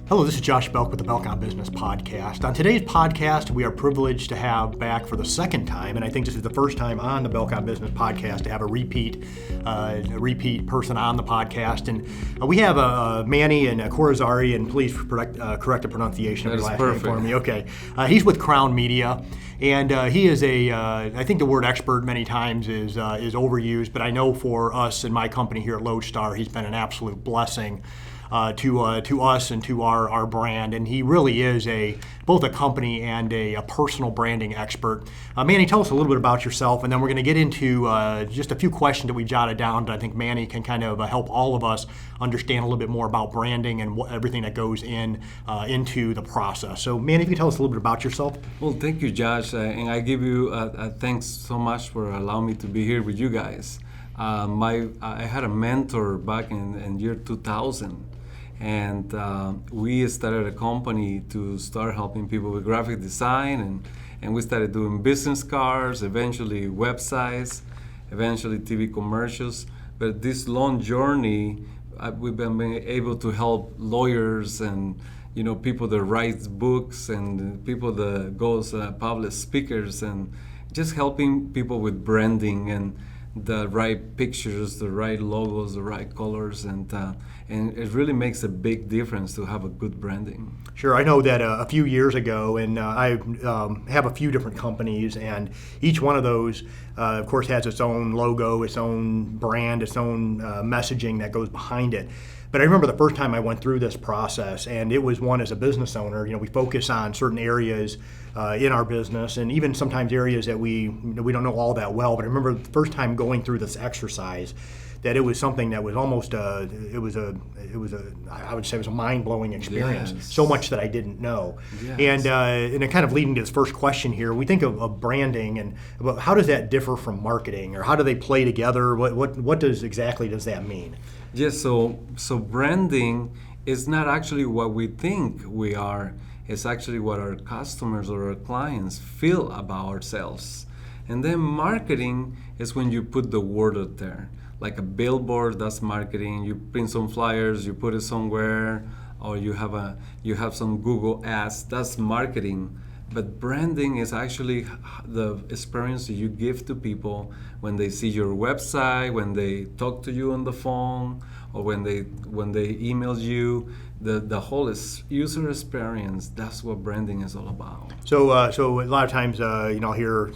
Hello, this is Josh Belk with the Belk on Business podcast. On today's podcast, we are privileged to have back for the second time, and I think this is the first time on the Belk on Business podcast to have a repeat person on the podcast. And we have Manny and Corazzari, and please correct the pronunciation of your last name for me. Okay, he's with Crown Media, and he is I think the word expert many times is overused, but I know for us and my company here at Lodestar, he's been an absolute blessing to us and to our brand, and he really is both a company and a personal branding expert. Manny, tell us a little bit about yourself, and then we're going to get into just a few questions that we jotted down that I think Manny can kind of help all of us understand a little bit more about branding and everything that goes into the process. So, Manny, if you could tell us a little bit about yourself. Well, thank you, Josh, and I give you thanks so much for allowing me to be here with you guys. I had a mentor back in year 2000. And we started a company to start helping people with graphic design, and we started doing business cards, eventually websites, eventually TV commercials. But this long journey, we've been able to help lawyers and people that write books and people that goes public speakers, and just helping people with branding and the right pictures, the right logos, the right colors, and it really makes a big difference to have a good branding. Sure, I know that a few years ago, and I have a few different companies, and each one of those, of course, has its own logo, its own brand, its own messaging that goes behind it. But I remember the first time I went through this process, and it was one as a business owner. We focus on certain areas in our business, and even sometimes areas that we don't know all that well. But I remember the first time going through this exercise, that it was something that was almost I would say it was a mind-blowing experience. Yes. So much that I didn't know. Yes. And it kind of leading to this first question here, we think of branding, and how does that differ from marketing, or how do they play together? What does that mean? Yes, so branding is not actually what we think we are. It's actually what our customers or our clients feel about ourselves. And then marketing is when you put the word out there. Like a billboard, that's marketing. You print some flyers, you put it somewhere, or you have some Google ads, that's marketing. But branding is actually the experience that you give to people when they see your website, when they talk to you on the phone, or when they email you. The whole user experience, that's what branding is all about. So a lot of times, I'll hear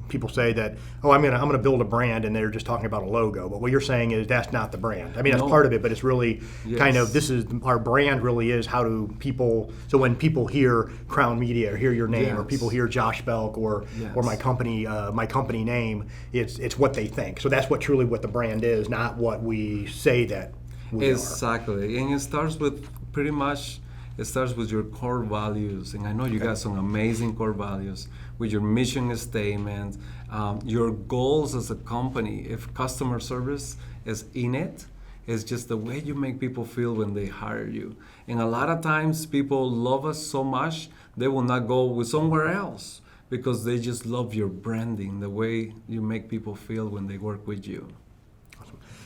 people say that, I'm gonna build a brand, and they're just talking about a logo. But what you're saying is that's not the brand. I mean, that's part of it, but it's really kind of, this is our brand. Really is how do people. So when people hear Crown Media or hear your name, or people hear Josh Belk or my company name, it's what they think. So that's what the brand is, not what we say that. Exactly, and it starts with your core values, and I know you got some amazing core values with your mission statement, your goals as a company. If customer service is in it, it's just the way you make people feel when they hire you. And a lot of times people love us so much, they will not go with somewhere else because they just love your branding, the way you make people feel when they work with you.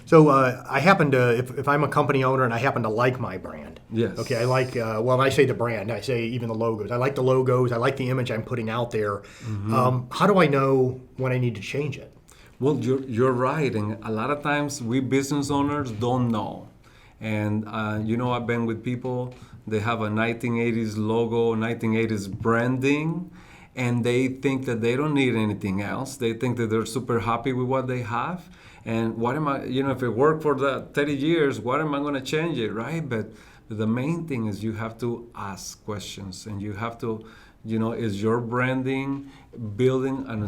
So I happen to, if I'm a company owner and I happen to like my brand. Yes. Okay, I like, when I say the brand, I say even the logos. I like the logos. I like the image I'm putting out there. Mm-hmm. How do I know when I need to change it? Well, you're right. And a lot of times we business owners don't know. And, I've been with people, they have a 1980s logo, 1980s branding, and they think that they don't need anything else. They think that they're super happy with what they have. And what am I, if it worked for the 30 years, what am I going to change it, right? But the main thing is you have to ask questions, and you have to, is your branding building a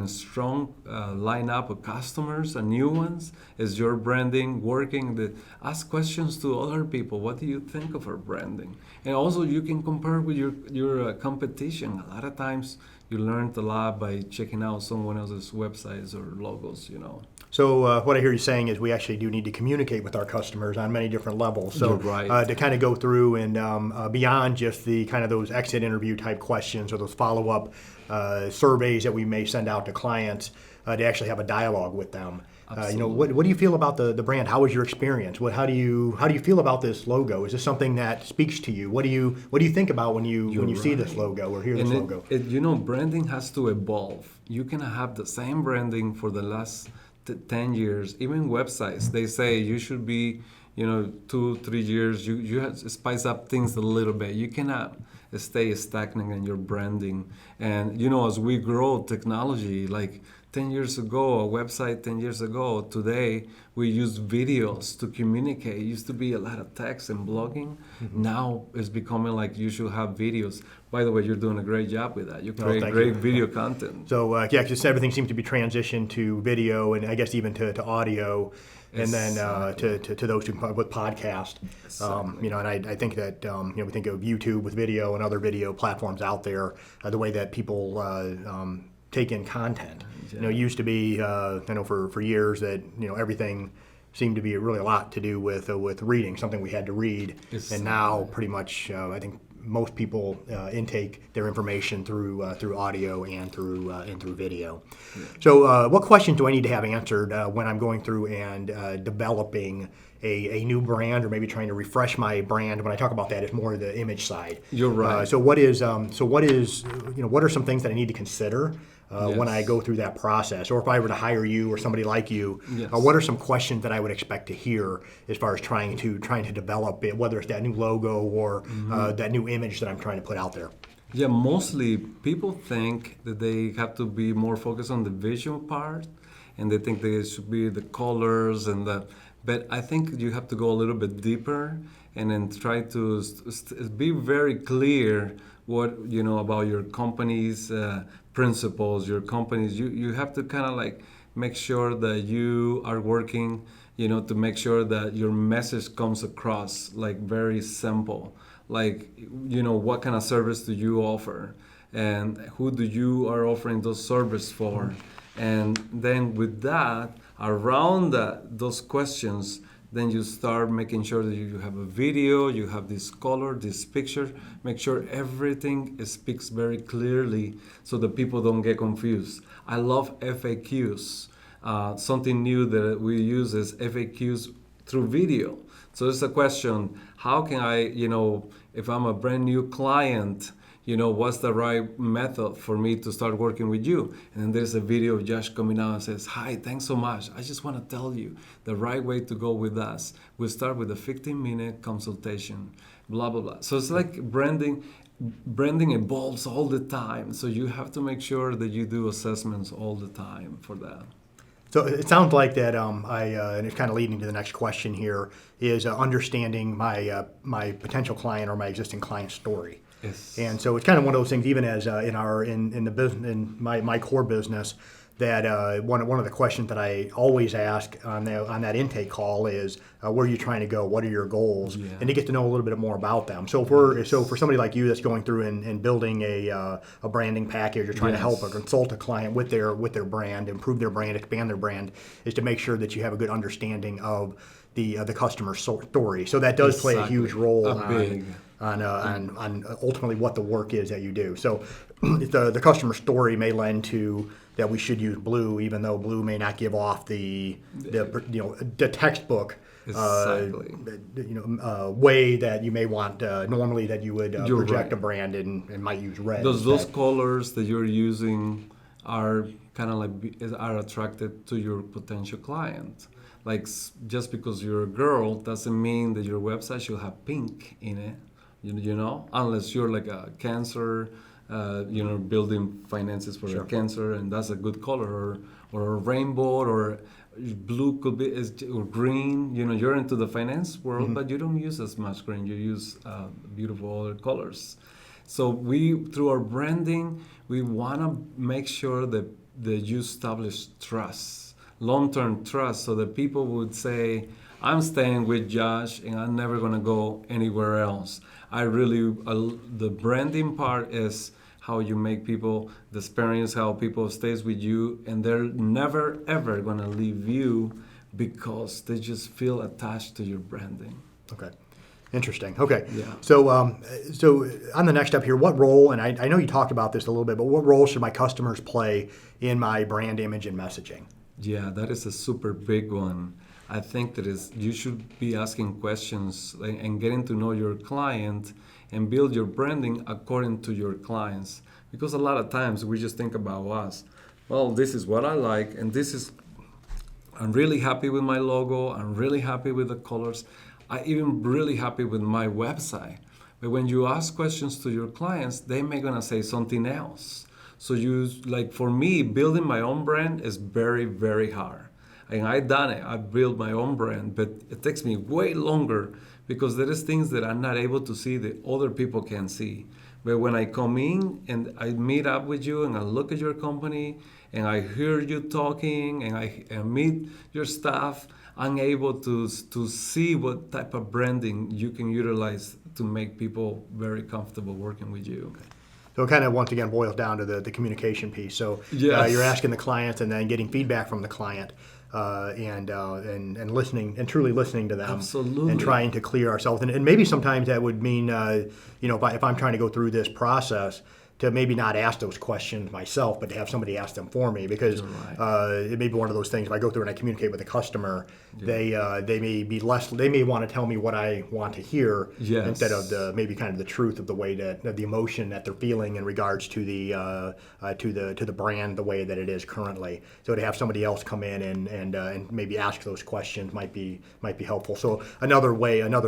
strong lineup of customers and new ones? Is your branding working? Ask questions to other people. What do you think of our branding? And also you can compare with your competition. A lot of times you learned a lot by checking out someone else's websites or logos, So what I hear you saying is we actually do need to communicate with our customers on many different levels. So right. To kind of go through and beyond just the kind of those exit interview type questions or those follow-up surveys that we may send out to clients, to actually have a dialogue with them. Absolutely. What do you feel about the brand? How was your experience? How do you feel about this logo? Is this something that speaks to you? What do you think about when you see this logo or hear this And logo? branding has to evolve. You can have the same branding for the last 10 years. Even websites, they say you should be, 2, 3 years. You have to spice up things a little bit. You cannot stay stagnant in your branding. And, as we grow technology, like 10 years ago, a website 10 years ago, today we use videos to communicate. It used to be a lot of text and blogging. Mm-hmm. Now it's becoming like you should have videos. By the way, you're doing a great job with that. You create great video content. So, just everything seems to be transitioned to video and I guess even to audio. And then to those two with podcast, and I think that we think of YouTube with video and other video platforms out there, the way that people take in content. Yeah. It used to be for years that everything seemed to be really a lot to do with reading, something we had to read, and now pretty much I think most people intake their information through audio and through video. Yeah. So, what questions do I need to have answered when I'm going through and developing a new brand, or maybe trying to refresh my brand? When I talk about that, it's more the image side. You're right. What are some things that I need to consider when I go through that process, or if I were to hire you or somebody like you? Yes. What are some questions that I would expect to hear as far as trying to develop it, whether it's that new logo or that new image that I'm trying to put out there? Yeah, mostly people think that they have to be more focused on the visual part, and they think they should be the colors but I think you have to go a little bit deeper and then try to be very clear what about your company's principles, your company's. You have to kind of like make sure that you are working, to make sure that your message comes across like very simple. Like, what kind of service do you offer, and who do you are offering those service for, and then with that, around those questions, then you start making sure that you have a video, you have this color, this picture. Make sure everything speaks very clearly so that people don't get confused. I love FAQs. Something new that we use is FAQs through video. So it's a question, how can I, if I'm a brand new client, what's the right method for me to start working with you? And then there's a video of Josh coming out and says, hi, thanks so much. I just want to tell you the right way to go with us. We'll start with a 15-minute consultation, blah, blah, blah. So it's like branding evolves all the time. So you have to make sure that you do assessments all the time for that. So it sounds like that. And it's kind of leading to the next question here is understanding my potential client or my existing client story. Yes. And so it's kind of one of those things, even as in the business, in my core business, that one of the questions that I always ask on that intake call is where are you trying to go? What are your goals? Yeah. And to get to know a little bit more about them. So for somebody like you that's going through and building a branding package or trying to help or consult a client with their brand, improve their brand, expand their brand, is to make sure that you have a good understanding of the customer story. So that does play a huge role on ultimately what the work is that you do. So the customer story may lend to that we should use blue, even though blue may not give off the textbook way that you may want normally that you would project a brand and might use red. Those colors that you're using are kind of like are attracted to your potential client. Like just because you're a girl doesn't mean that your website should have pink in it. Unless you're like a Cancer, building finances for a Cancer, and that's a good color, or a rainbow, or blue could be, or green. You're into the finance world, but you don't use as much green. You use beautiful other colors. So through our branding, we want to make sure that you establish trust, long-term trust, so that people would say, I'm staying with Josh and I'm never going to go anywhere else. The branding part is how you make people, the experience, how people stays with you, and they're never ever going to leave you because they just feel attached to your branding. Okay. Interesting. Okay. Yeah. So on the next step here, what role, and I know you talked about this a little bit, but what role should my customers play in my brand image and messaging? Yeah, that is a super big one. I think that is you should be asking questions and getting to know your client and build your branding according to your clients. Because a lot of times we just think about us. Well, this is what I like, and this is I'm really happy with my logo. I'm really happy with the colors. I even really happy with my website. But when you ask questions to your clients, they may gonna say something else. So you like for me, building my own brand is very, very hard. And I've done it. I've built my own brand, but it takes me way longer because there is things that I'm not able to see that other people can see. But when I come in and I meet up with you and I look at your company and I hear you talking and I meet your staff, I'm able to see what type of branding you can utilize to make people very comfortable working with you. So it kind of once again boils down to the communication piece. So Yes. you're asking the client and then getting feedback from the client, and listening and truly listening to them. Absolutely. And trying to clear ourselves. And maybe sometimes that would mean, if I'm trying to go through this process, to maybe not ask those questions myself, but to have somebody ask them for me, because it may be one of those things. If I go through and I communicate with the customer, they may want to tell me what I want to hear, Yes. instead of maybe kind of the truth of the way that the emotion that they're feeling in regards to the brand, the way that it is currently. So to have somebody else come in and maybe ask those questions might be helpful. So another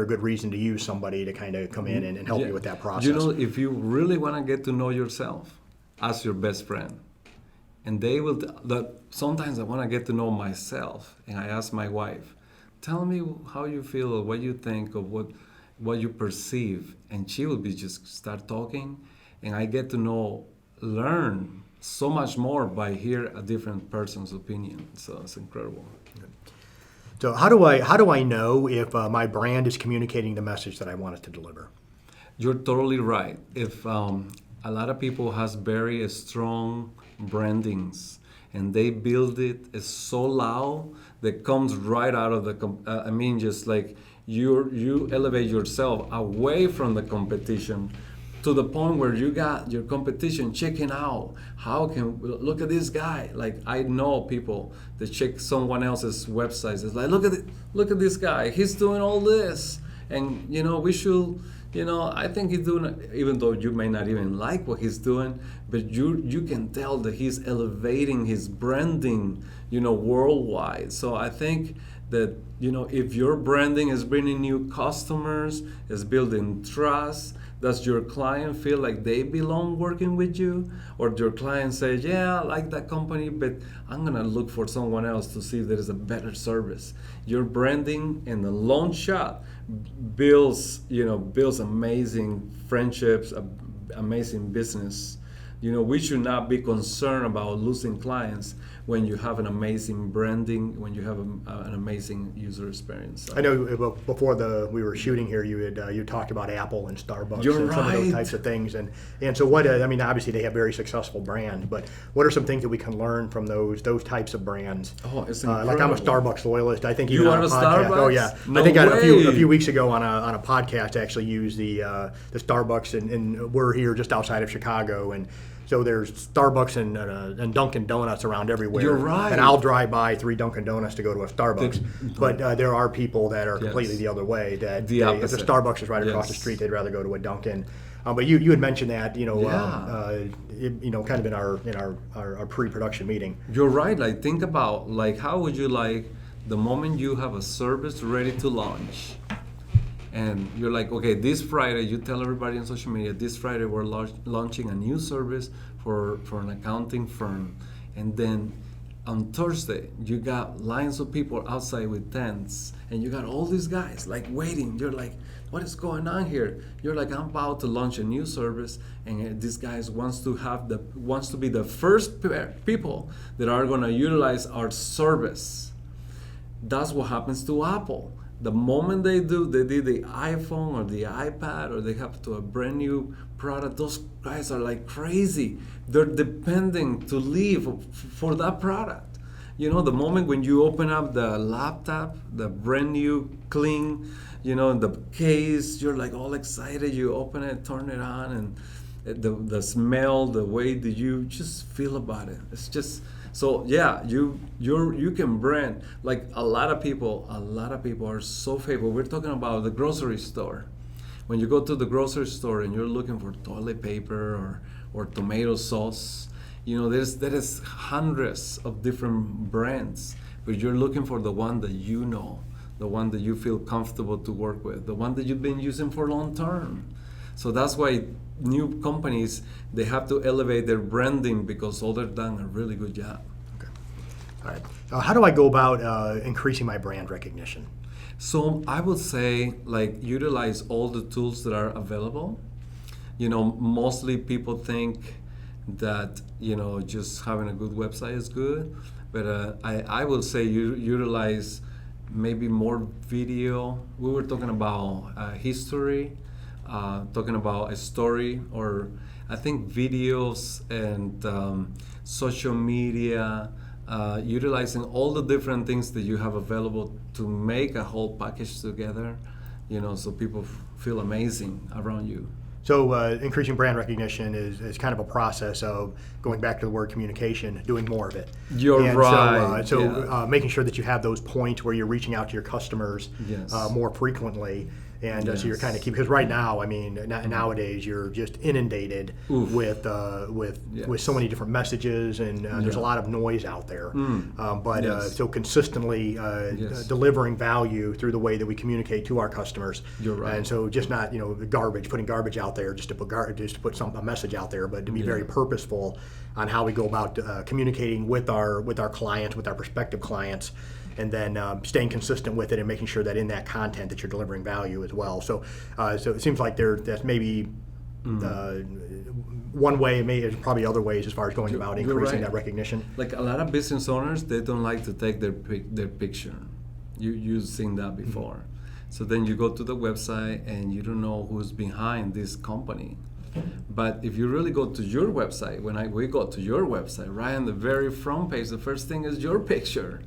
good reason to use somebody to kind of come in and help you with that process. If you really want to get to know yourself, ask your best friend. And they will, sometimes I want to get to know myself. And I ask my wife, tell me how you feel or what you think of what you perceive. And she will just start talking. And I get to learn so much more by hear a different person's opinion. So it's incredible. So how do I know if my brand is communicating the message that I want it to deliver? You're totally right. If a lot of people has very strong brandings and they build it so loud that comes right out of the just like you elevate yourself away from the competition to the point where you got your competition checking out. Look at this guy. Like I know people that check someone else's websites. It's like look at this guy. He's doing all this, and we should. I think he's doing, even though you may not even like what he's doing, but you can tell that he's elevating his branding, worldwide. So I think that, if your branding is bringing new customers, is building trust, does your client feel like they belong working with you? Or your client says, yeah, I like that company, but I'm gonna look for someone else to see if there is a better service. Your branding in the long shot builds amazing friendships, amazing business. We should not be concerned about losing clients when you have an amazing branding, when you have an amazing user experience. So. I know before we were shooting here, you talked about Apple and Starbucks You're and some of those right. types of things, and so what? Obviously they have very successful brands, but what are some things that we can learn from those types of brands? Oh, it's incredible. Like I'm a Starbucks loyalist. I think You even are on a a podcast. Starbucks? Oh yeah, No I think a way. few weeks ago on a podcast I actually used the Starbucks, and we're here just outside of Chicago, and so there's Starbucks and Dunkin' Donuts around everywhere. You're right. And I'll drive by 3 Dunkin' Donuts to go to a Starbucks. But there are people that are completely the other way. That if the Starbucks is right across the street, they'd rather go to a Dunkin'. But you had mentioned that kind of in our pre-production meeting. You're right. Like think about how would you like the moment you have a service ready to launch. And you're like, okay, this Friday, you tell everybody on social media, this Friday we're launching a new service for an accounting firm. And then on Thursday, you got lines of people outside with tents. And you got all these guys like waiting. You're like, what is going on here? You're like, I'm about to launch a new service. And these guys wants to be the first people that are going to utilize our service. That's what happens to Apple. The moment they did the iPhone or the iPad or they have a brand new product, those guys are like crazy. They're depending to live for that product. The moment when you open up the laptop, the brand new, clean, the case, you're like all excited. You open it, turn it on, the smell, the way that you just feel about it. It's just so yeah. You can brand like a lot of people. A lot of people are so faithful. We're talking about the grocery store. When you go to the grocery store and you're looking for toilet paper or tomato sauce, there is hundreds of different brands, but you're looking for the one that you know, the one that you feel comfortable to work with, the one that you've been using for long term. So that's why new companies, they have to elevate their branding because all they've done a really good job. Okay. All right. How do I go about increasing my brand recognition? So I would say like utilize all the tools that are available. Mostly people think that just having a good website is good, but I will say utilize maybe more video. We were talking about history, talking about a story, or I think videos and social media, utilizing all the different things that you have available to make a whole package together, so people feel amazing around you. So increasing brand recognition is kind of a process of going back to the word communication, doing more of it. You're right. So making sure that you have those points where you're reaching out to your customers more frequently. And so you're kind of because right now, I mean, nowadays you're just inundated with so many different messages, and there's a lot of noise out there. So consistently delivering value through the way that we communicate to our customers. You're right. And so just not putting garbage out there just to put a message out there, but to be very purposeful on how we go about communicating with our clients, with our prospective clients. And then staying consistent with it and making sure that in that content that you're delivering value as well. So it seems like that's maybe one way. There's probably other ways as far as going about increasing that recognition. Like a lot of business owners, they don't like to take their picture. You've seen that before. Mm-hmm. So then you go to the website and you don't know who's behind this company. But if you really go to your website, we go to your website, right on the very front page, the first thing is your picture.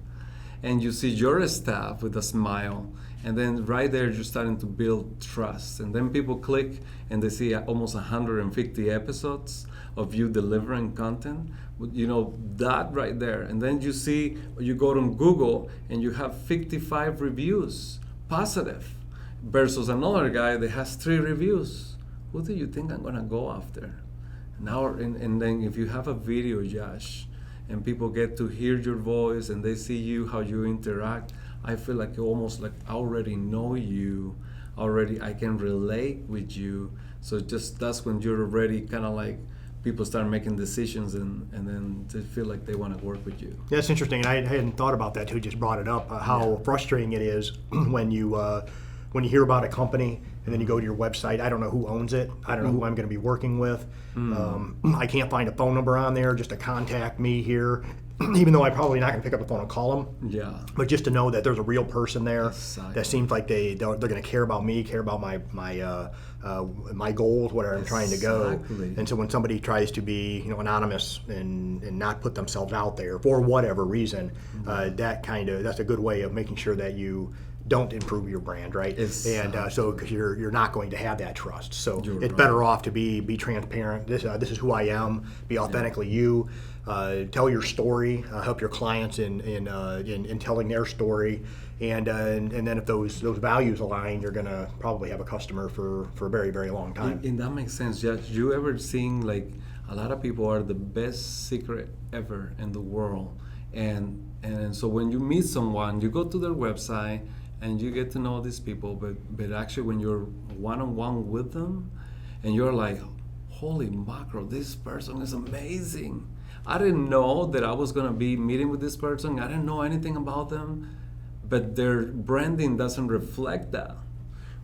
And you see your staff with a smile, and then right there you're starting to build trust. And then people click and they see almost 150 episodes of you delivering content. That right there. And then you go to Google and you have 55 reviews, positive, versus another guy that has 3 reviews. Who do you think I'm gonna go after? Now, and then if you have a video, Josh, and people get to hear your voice and they see you, how you interact, I feel like almost like I already know you, I can relate with you. So that's when you're already kind of like, people start making decisions and then they feel like they want to work with you. Yeah, it's interesting, and I hadn't thought about that till you just brought it up, how frustrating it is when you hear about a company and then you go to your website. I don't know who owns it. I don't know who I'm going to be working with. I can't find a phone number on there just to contact me here, even though I'm probably not going to pick up the phone and call them. Yeah. But just to know that there's a real person there that seems like they're going to care about me, care about my goals, where I'm trying to go. And so when somebody tries to be anonymous and not put themselves out there for whatever reason, that's a good way of making sure that you don't improve your brand, right? So because you're not going to have that trust. So it's better off to be transparent. This is who I am. Be authentically you. Tell your story. Help your clients in telling their story. And then if those values align, you're going to probably have a customer for a very, very long time. And that makes sense. Just you ever seen like a lot of people are the best secret ever in the world, and so when you meet someone, you go to their website and you get to know these people, but actually when you're one-on-one with them and you're like, holy mackerel, this person is amazing. I didn't know that I was going to be meeting with this person. I didn't know anything about them, but their branding doesn't reflect that.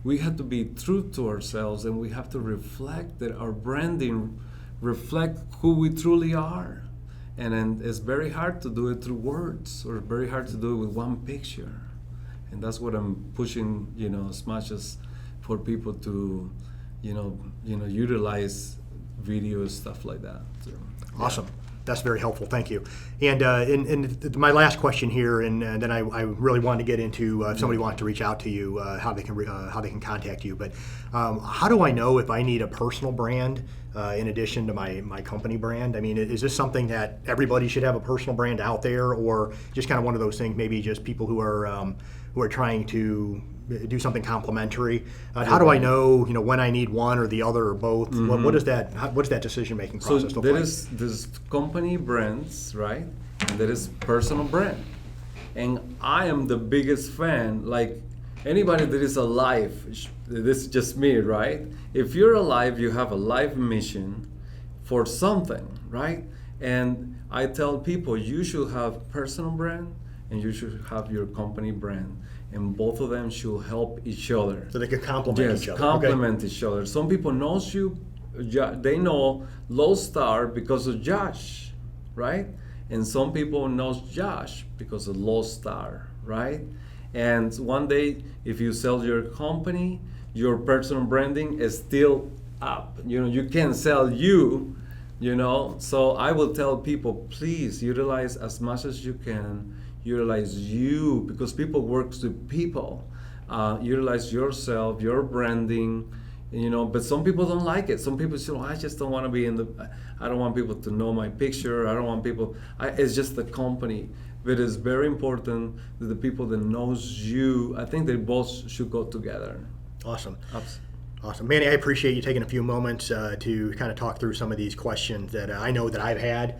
We have to be true to ourselves, and we have to reflect that our branding reflect who we truly are. And then it's very hard to do it through words, or very hard to do it with one picture. And that's what I'm pushing, as much as for people to, utilize videos, stuff like that. So, awesome. That's very helpful. Thank you. And my last question here, and then I really wanted to get into if somebody wants to reach out to you, how they can contact you. But how do I know if I need a personal brand in addition to my company brand? I mean, is this something that everybody should have a personal brand out there, or just kind of one of those things, maybe just people who are trying to do something complementary? How do I know, when I need one or the other or both? What does that decision making process look like? There's company brands, right? And there is personal brand. And I am the biggest fan, like anybody that is alive, this is just me, right? If you're alive, you have a life mission for something, right? And I tell people you should have personal brand and you should have your company brand. And both of them should help each other. So they can complement each other. Complement each other. Some people knows you, they know Lodestar because of Josh, right? And some people knows Josh because of Lodestar, right? And one day, if you sell your company, your personal branding is still up. You can't sell you, So I will tell people, please utilize as much as you can. Utilize you, because people works with people. Utilize yourself, your branding, but some people don't like it. Some people say, I just don't want to be I don't want people to know my picture. I don't want people, it's just the company. But it's very important that the people that knows you, I think they both should go together. Awesome. Awesome. Manny, I appreciate you taking a few moments to kind of talk through some of these questions that I know that I've had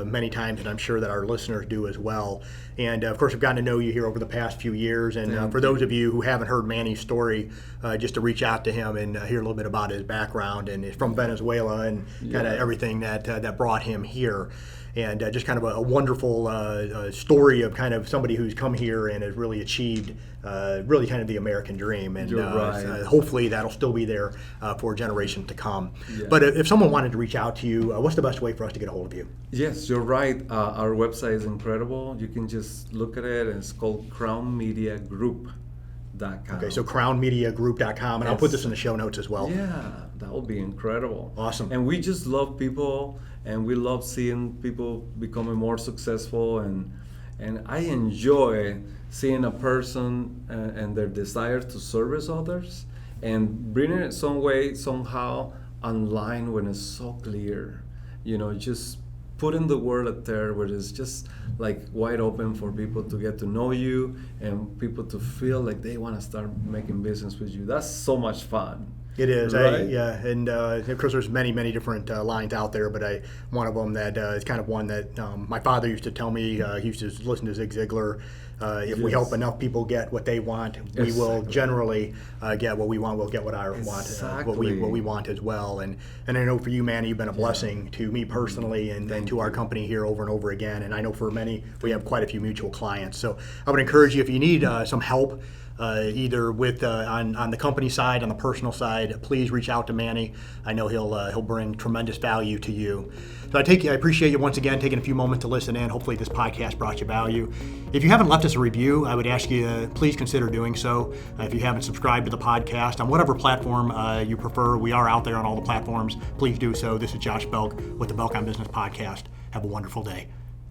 many times, and I'm sure that our listeners do as well. And of course, I've gotten to know you here over the past few years. And for those of you who haven't heard Manny's story, just to reach out to him and hear a little bit about his background, and he's from Venezuela and kind of everything that brought him here. And just kind of a wonderful story of kind of somebody who's come here and has really achieved really kind of the American dream. And hopefully that'll still be there for generations to come. Yeah. But if someone wanted to reach out to you, what's the best way for us to get a hold of you? Yes, you're right. Our website is incredible. You can just look at it, and it's called crownmediagroup.com. Okay, so crownmediagroup.com, and I'll put this in the show notes as well. Yeah, that would be incredible. Awesome. And we just love people, and we love seeing people becoming more successful, and I enjoy seeing a person and their desire to service others and bringing it some way, somehow online when it's so clear. Just putting the word out there where it's just like wide open for people to get to know you and people to feel like they want to start making business with you. That's so much fun. It is, right? And of course there's many different lines out there, but one of them that is kind of one that my father used to tell me. He used to listen to Zig Ziglar. If we help enough people get what they want, we will generally get what we want. We'll get what I want, what we want as well. And I know for you, Manny, you've been a blessing to me personally and to our company here over and over again. And I know for many, we have quite a few mutual clients. So I would encourage you, if you need some help, either with on the company side, on the personal side, please reach out to Manny. I know he'll bring tremendous value to you. So I appreciate you once again taking a few moments to listen in. Hopefully this podcast brought you value. If you haven't left us a review, I would ask you please consider doing so. If you haven't subscribed to the podcast on whatever platform you prefer, we are out there on all the platforms. Please do so. This is Josh Belk with the Belk on Business podcast. Have a wonderful day.